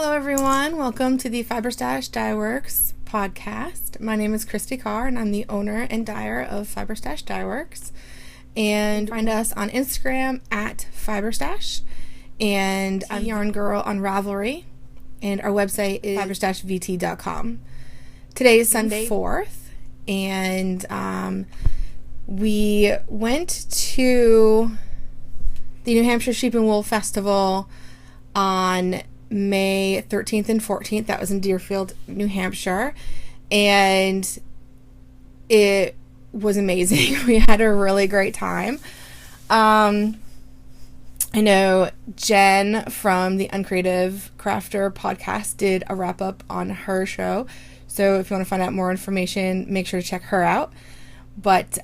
Hello, everyone. Welcome to the Fiber Stash Dye Works podcast. My name is Christy Carr, and I'm the owner and dyer of Fiber Stash Dye Works. And find us on Instagram at Fiberstash, and I'm Yarn Girl on Ravelry, and our website is fiberstashvt.com. Today is Sunday 4th, and we went to the New Hampshire Sheep and Wool Festival on May 13th and 14th. That was in Deerfield, New Hampshire, and it was amazing. We had a really great time. I know Jen from the Uncreative Crafter podcast did a wrap-up on her show, so if you want to find out more information, make sure to check her out. But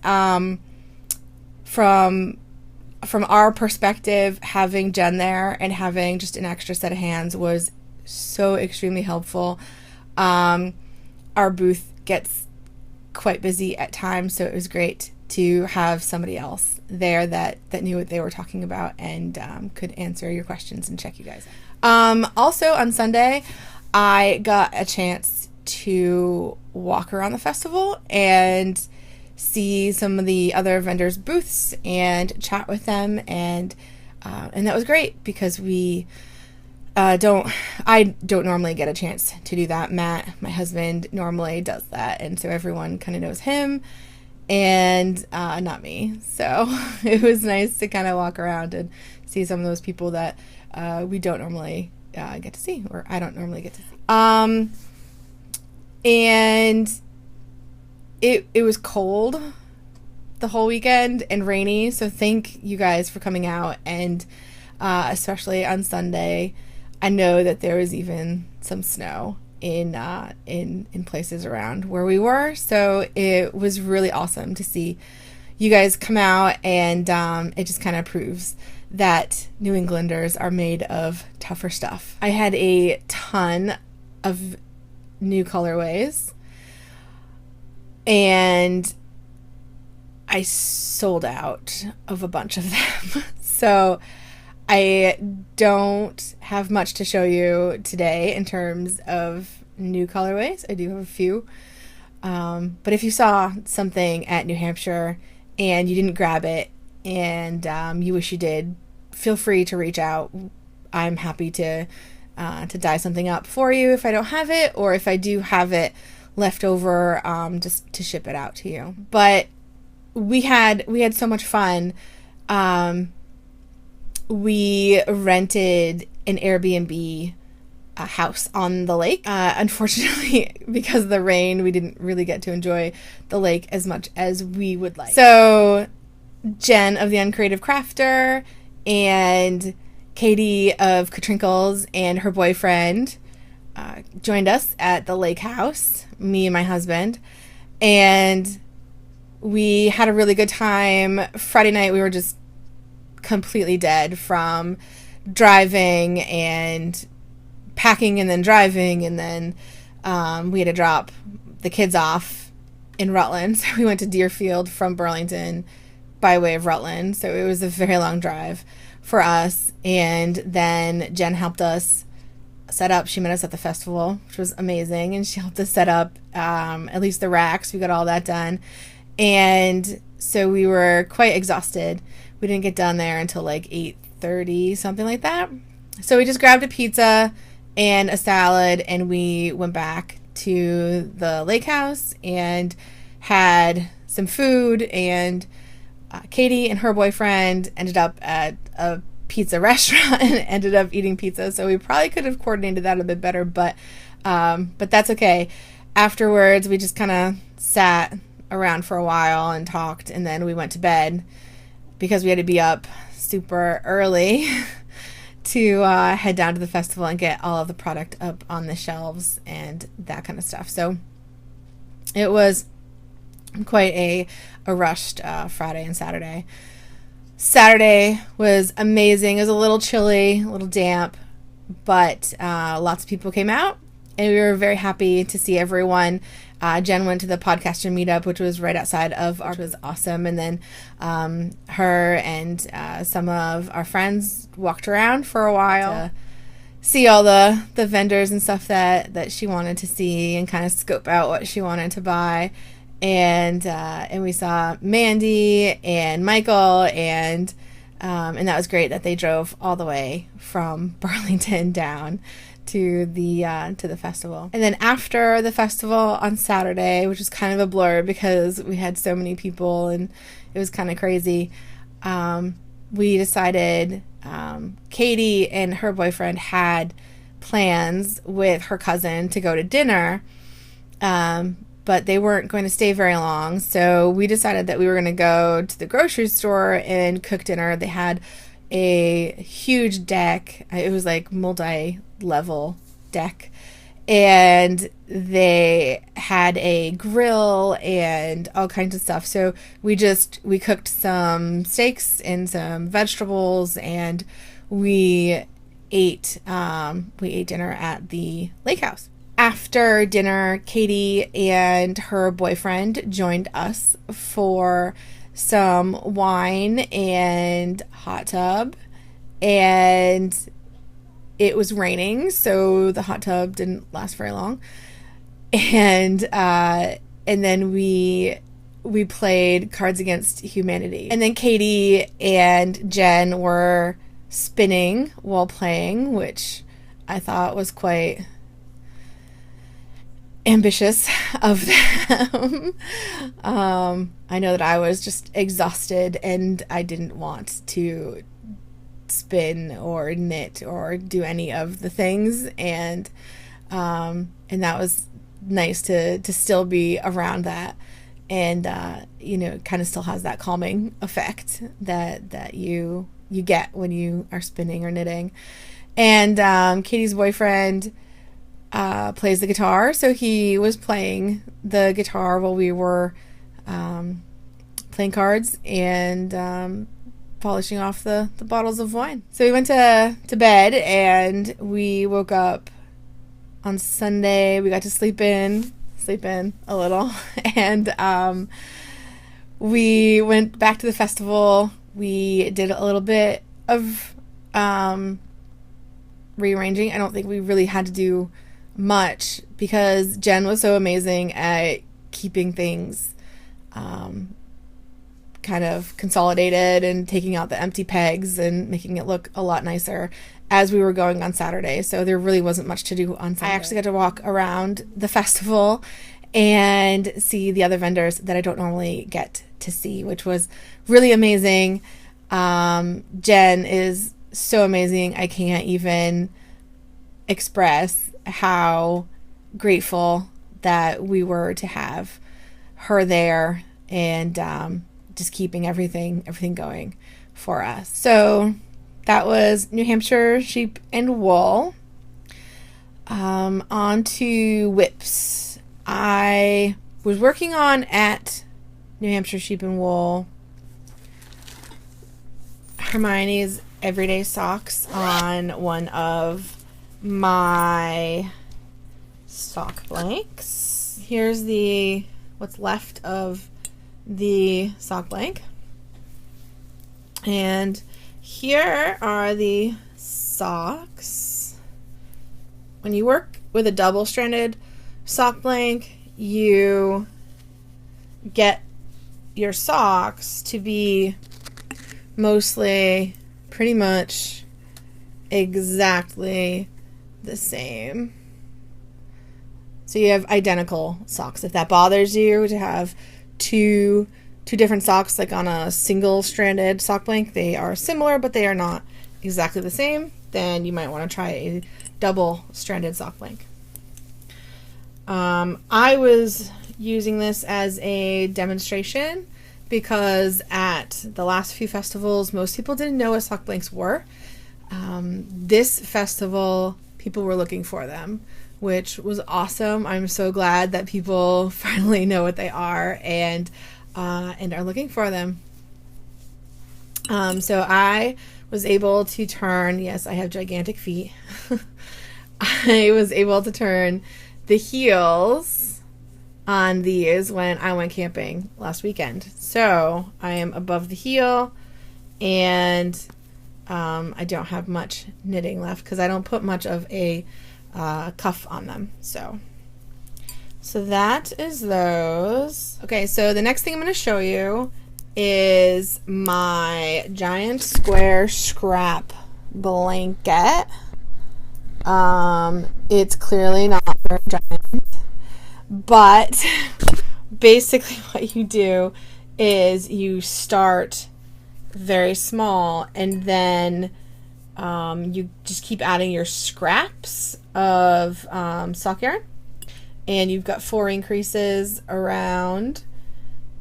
from our perspective, having Jen there and having just an extra set of hands was so extremely helpful. Our booth gets quite busy at times, so it was great to have somebody else there that knew what they were talking about and could answer your questions and check you guys out. Also on Sunday, I got a chance to walk around the festival and see some of the other vendors' booths and chat with them, and that was great because I don't normally get a chance to do that. Matt, my husband, normally does that, and so everyone kind of knows him and not me. So it was nice to kind of walk around and see some of those people that we don't normally get to see, or I don't normally get to see. And it was cold the whole weekend and rainy, so thank you guys for coming out, and especially on Sunday. I know that there was even some snow in places around where we were, so it was really awesome to see you guys come out, and it just kind of proves that New Englanders are made of tougher stuff. I had a ton of new colorways, and I sold out of a bunch of them. So I don't have much to show you today in terms of new colorways. I do have a few. But if you saw something at New Hampshire and you didn't grab it and you wish you did, feel free to reach out. I'm happy to dye something up for you if I don't have it, or if I do have it left over, just to ship it out to you. But we had so much fun. We rented an Airbnb house on the lake. Unfortunately, because of the rain, we didn't really get to enjoy the lake as much as we would like. So Jen of the Uncreative Crafter and Katie of Katrinkles and her boyfriend joined us at the lake house, me and my husband, and we had a really good time. Friday night we were just completely dead from driving and packing and then driving, and then we had to drop the kids off in Rutland, so we went to Deerfield from Burlington by way of Rutland, so it was a very long drive for us. And then Jen helped us set up. She met us at the festival, which was amazing, and she helped us set up at least the racks. We got all that done, and so we were quite exhausted. We didn't get done there until like 8:30, something like that. So we just grabbed a pizza and a salad, and we went back to the lake house and had some food, and Katie and her boyfriend ended up at a pizza restaurant and ended up eating pizza, so we probably could have coordinated that a bit better, but that's okay. Afterwards, we just kind of sat around for a while and talked, and then we went to bed because we had to be up super early to head down to the festival and get all of the product up on the shelves and that kind of stuff. So it was quite a rushed Friday and Saturday. Saturday was amazing. It was a little chilly, a little damp, but lots of people came out, and we were very happy to see everyone. Jen went to the podcaster meetup, which was right outside of which was awesome. And then her and some of our friends walked around for a while to see all the vendors and stuff that she wanted to see and kind of scope out what she wanted to buy. And we saw Mandy and Michael, and that was great that they drove all the way from Burlington down to the festival. And then after the festival on Saturday, which was kind of a blur because we had so many people and it was kind of crazy, we decided, Katie and her boyfriend had plans with her cousin to go to dinner, but they weren't going to stay very long. So we decided that we were going to go to the grocery store and cook dinner. They had a huge deck. It was like multi-level deck. And they had a grill and all kinds of stuff. So we cooked some steaks and some vegetables, and we ate dinner at the lake house. After dinner, Katie and her boyfriend joined us for some wine and hot tub, and it was raining, so the hot tub didn't last very long. And then we played Cards Against Humanity. And then Katie and Jen were spinning while playing, which I thought was quite ambitious of them. I know that I was just exhausted and I didn't want to spin or knit or do any of the things, and that was nice to still be around that, and kind of still has that calming effect that you get when you are spinning or knitting. And Katie's boyfriend plays the guitar, so he was playing the guitar while we were playing cards and polishing off the bottles of wine. So we went to bed, and we woke up on Sunday. We got to sleep in a little, and we went back to the festival. We did a little bit of rearranging. I don't think we really had to do much because Jen was so amazing at keeping things kind of consolidated and taking out the empty pegs and making it look a lot nicer as we were going on Saturday. So there really wasn't much to do on Sunday. I actually got to walk around the festival and see the other vendors that I don't normally get to see, which was really amazing. Jen is so amazing. I can't even express how grateful that we were to have her there, and just keeping everything going for us. So that was New Hampshire Sheep and Wool. On to WIPs. I was working on at New Hampshire Sheep and Wool Hermione's Everyday Socks on one of my sock blanks. Here's what's left of the sock blank, and here are the socks. When you work with a double-stranded sock blank, you get your socks to be mostly pretty much exactly the same. So you have identical socks. If that bothers you to have two different socks like on a single stranded sock blank, they are similar but they are not exactly the same, then you might want to try a double stranded sock blank. I was using this as a demonstration because at the last few festivals most people didn't know what sock blanks were. This festival people were looking for them, which was awesome. I'm so glad that people finally know what they are and are looking for them. So I was able to turn, yes, I have gigantic feet. I was able to turn the heels on these when I went camping last weekend. So I am above the heel, and I don't have much knitting left because I don't put much of a cuff on them. So that is those. Okay, so the next thing I'm going to show you is my giant square scrap blanket. It's clearly not very giant, but basically what you do is you start very small, and then you just keep adding your scraps of sock yarn, and you've got 4 increases around,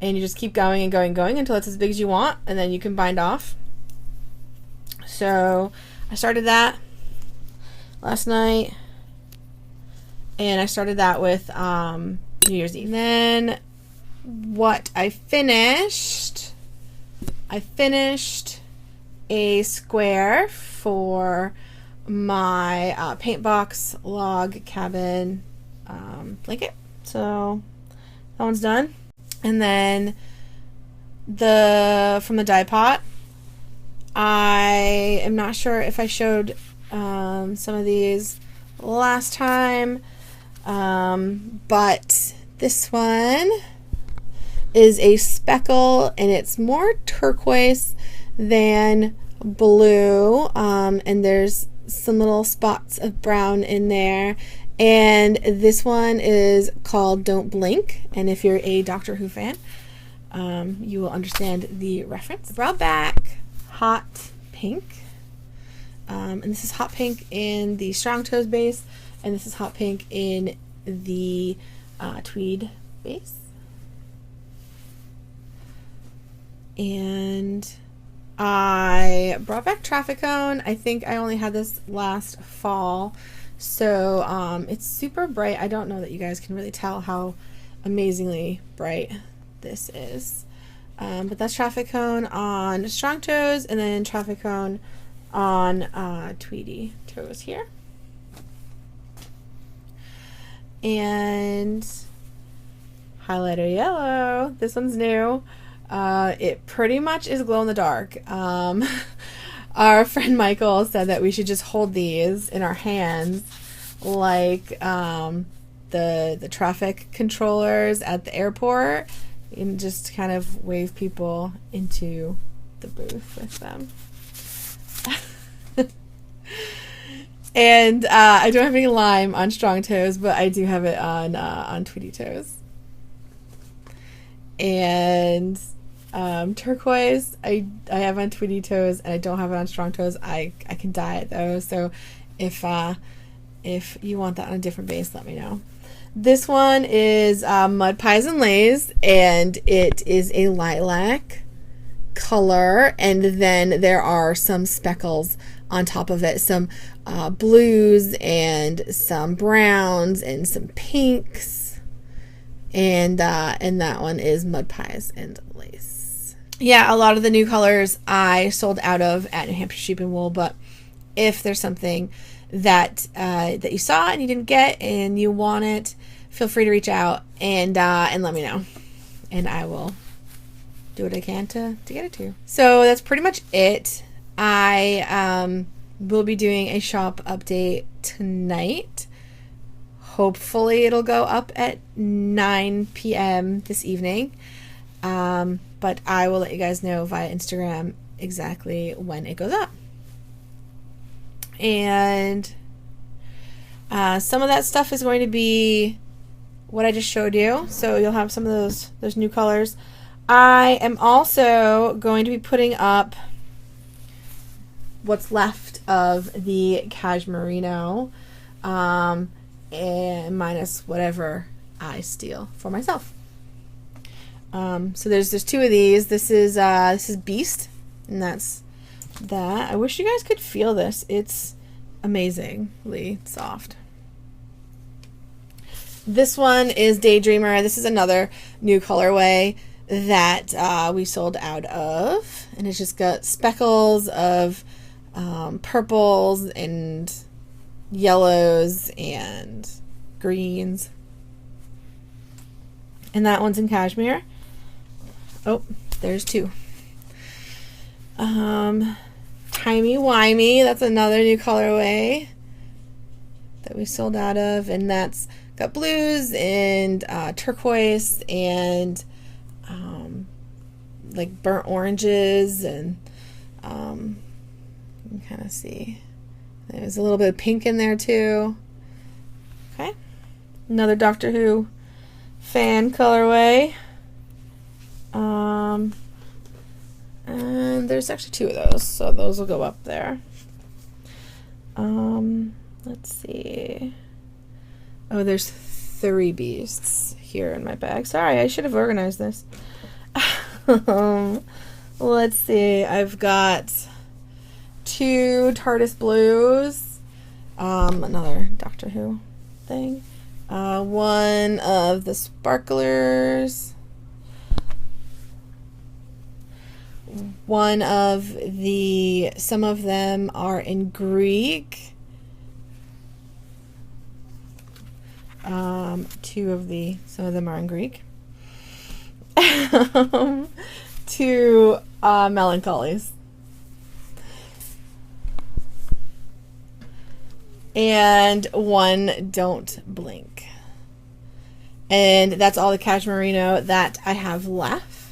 and you just keep going and going and going until it's as big as you want, and then you can bind off. So I started that last night, and I started that with New Year's Eve. And then what I finished a square for my paint box log cabin blanket. So that one's done. And then from the dye pot, I am not sure if I showed some of these last time, but this one is a speckle, and it's more turquoise than blue, and there's some little spots of brown in there, and this one is called Don't Blink, and if you're a Doctor Who fan, you will understand the reference. Brought back hot pink, and this is hot pink in the Strong Toes base, and this is hot pink in the tweed base. And I brought back Traffic Cone. I think I only had this last fall, so it's super bright. I don't know that you guys can really tell how amazingly bright this is, but that's Traffic Cone on Strong Toes, and then Traffic Cone on Tweedy Toes here. And highlighter yellow, this one's new. It pretty much is glow in the dark. Our friend Michael said that we should just hold these in our hands like the traffic controllers at the airport, and just kind of wave people into the booth with them. And I don't have any lime on Strong Toes, but I do have it on Tweety Toes. And turquoise I have on Tweety Toes, and I don't have it on Strong Toes. I can dye it though, so if you want that on a different base, let me know. This one is Mud Pies and Lays, and it is a lilac color, and then there are some speckles on top of it, some blues and some browns and some pinks, and that one is Mud Pies and Lace. Yeah, a lot of the new colors I sold out of at New Hampshire Sheep and Wool, but if there's something that that you saw and you didn't get and you want it, feel free to reach out and let me know, and I will do what I can to get it to you. So that's pretty much it. I will be doing a shop update tonight. Hopefully it'll go up at 9 p.m. this evening, but I will let you guys know via Instagram exactly when it goes up. And some of that stuff is going to be what I just showed you, so you'll have some of those new colors. I am also going to be putting up what's left of the Cashmerino, and minus whatever I steal for myself. So there's two of these. This is Beast, and that's that. I wish you guys could feel this. It's amazingly soft. This one is Daydreamer. This is another new colorway that we sold out of, and it's just got speckles of purples and yellows and greens, and that one's in cashmere. Oh, there's two. Tiny Timey-wimey. That's another new colorway that we sold out of, and that's got blues and turquoise and like burnt oranges, and you can kind of see there's a little bit of pink in there too. Okay, another Doctor Who fan colorway. And there's actually 2 of those, so those will go up there. Let's see. Oh, there's 3 beasts here in my bag. Sorry, I should have organized this. Let's see. I've got 2 TARDIS blues. Another Doctor Who thing. 1 of the sparklers. 1 of the, some of them are in Greek. 2 of the, some of them are in Greek. 2 melancholies. And 1 don't blink. And that's all the Cashmerino that I have left.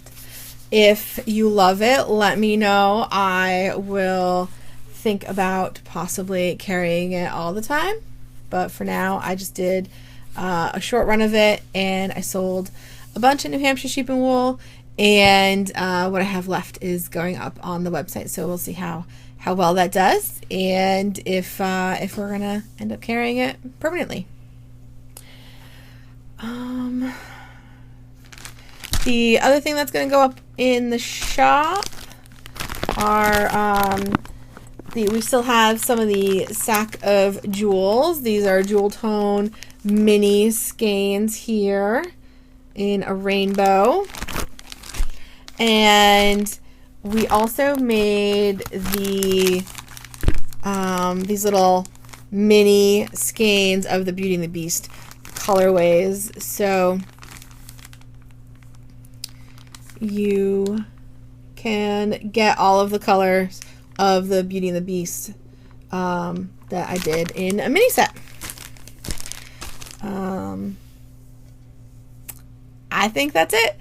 If you love it, let me know. I will think about possibly carrying it all the time. But for now, I just did a short run of it, and I sold a bunch of New Hampshire sheep and wool, and what I have left is going up on the website, so we'll see how well that does, and if we're gonna end up carrying it permanently. The other thing that's going to go up in the shop are we still have some of the Sack of Jewels. These are Jewel Tone mini skeins here in a rainbow. And we also made the these little mini skeins of the Beauty and the Beast colorways. So you can get all of the colors of the Beauty and the Beast that I did in a mini set. I think that's it.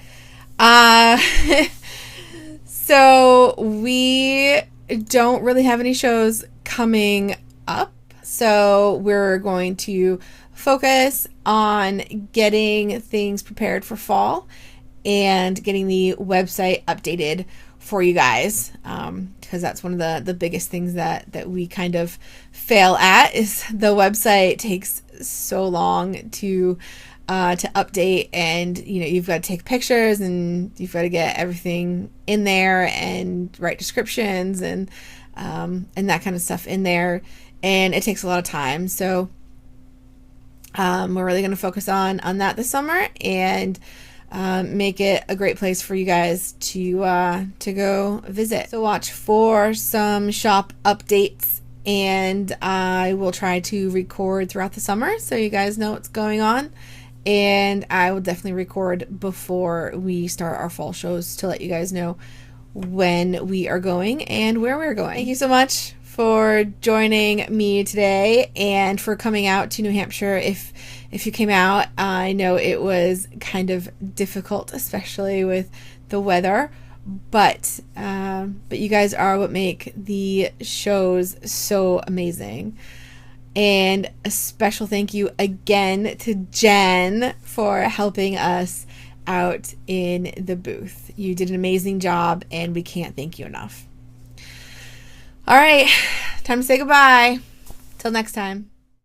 So we don't really have any shows coming up, so we're going to focus on getting things prepared for fall and getting the website updated for you guys, because that's one of the biggest things that we kind of fail at, is the website takes so long to update, and you've got to take pictures and you've got to get everything in there and write descriptions and that kind of stuff in there, and it takes a lot of time. So we're really going to focus on that this summer and make it a great place for you guys to go visit. So watch for some shop updates, and I will try to record throughout the summer so you guys know what's going on. And I will definitely record before we start our fall shows to let you guys know when we are going and where we're going. Thank you so much for joining me today and for coming out to New Hampshire. If you came out, I know it was kind of difficult, especially with the weather, but you guys are what make the shows so amazing. And a special thank you again to Jen for helping us out in the booth. You did an amazing job, and we can't thank you enough. All right, time to say goodbye. Till next time.